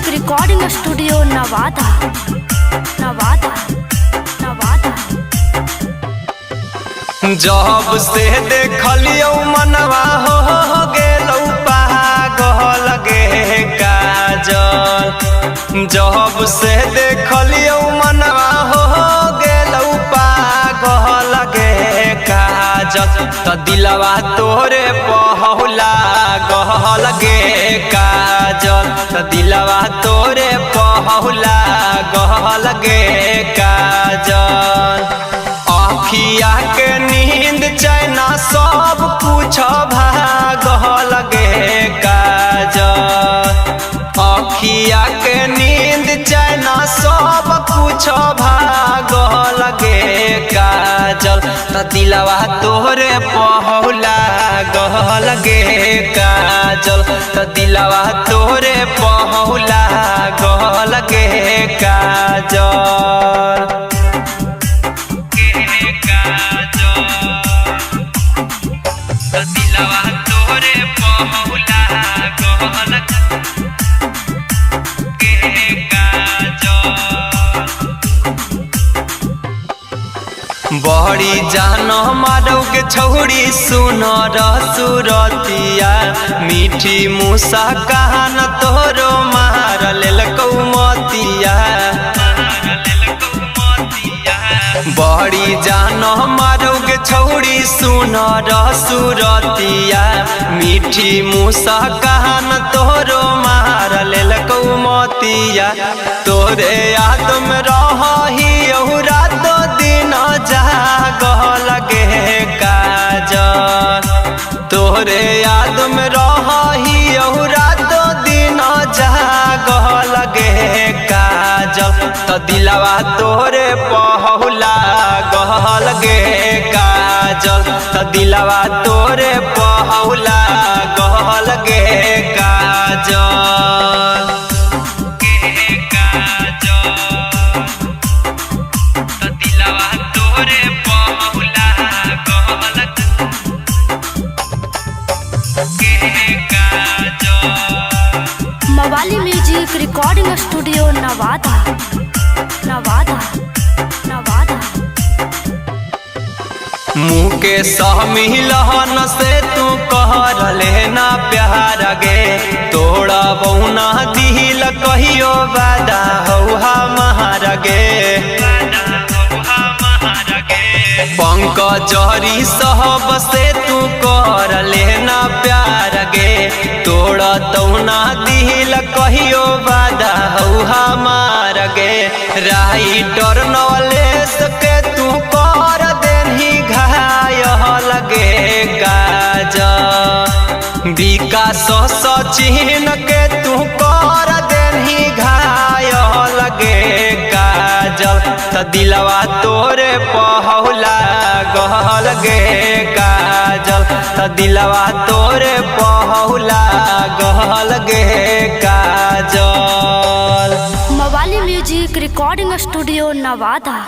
Music recording studio Nawada Nawada Nawada. जब से देखलियो मनवा हो गेलौ पागल गे काजल। जब से देखलियो मनवा हो गेलौ पागल गे काजल। त दिलवा तोरे पहला गहल गे काजल। त दिलवा तोरे पहला गहल गे काजल। अखिया के नींद चैना सब कुछ भागल गे काजल। अखिया के नींद चैना सब कुछ भागल गे काजल। त दिलवा तोरे पहला गहल गे काजल। त दिलवा तोरे पहला गहल गे काजल। दिलवा तोरे पहला गहल गे काजल। बड़ी जान मारो के छौड़ी सुनर सुरतिया। मीठी मूसा कहान तोरो मार लेलकौ मतिया। बड़ी जान मारो के छौड़ी सुनर सुरतिया। मीठी मूसा कहान तोरो मार लेलकौ मतिया। तोरे याद में रही रात दिन जागल गे काजल। तोरे याद में रही रात दिन जागल गे काजल। त दिलवा तोरे पहला गहल गे काजल। त दिलवा तोरे पहला गहल गे काजल। मवाली music recording studio Nawada Nawada Nawada. मुँह के सहमिलहन से तू कहर लेना प्यार गे। तोड़ा बहुना दिल कहियो वादा हौहा महार गे। पंकजरी सहब से तू कर लेना प्यार गे। तोड़ा तौना दिल कहियो वादा हौहा मार गे। राइटर नवलेस के तू कर देनी घायल गे काजल। विकास सचिन के तू कर देनी घायल गे काजल। त दिलवा तोरे पहला गहल गे काजल। त दिलवा तोरे पहला गहल गे काजल। मवाली म्यूजिक रिकॉर्डिंग स्टूडियो नवादा।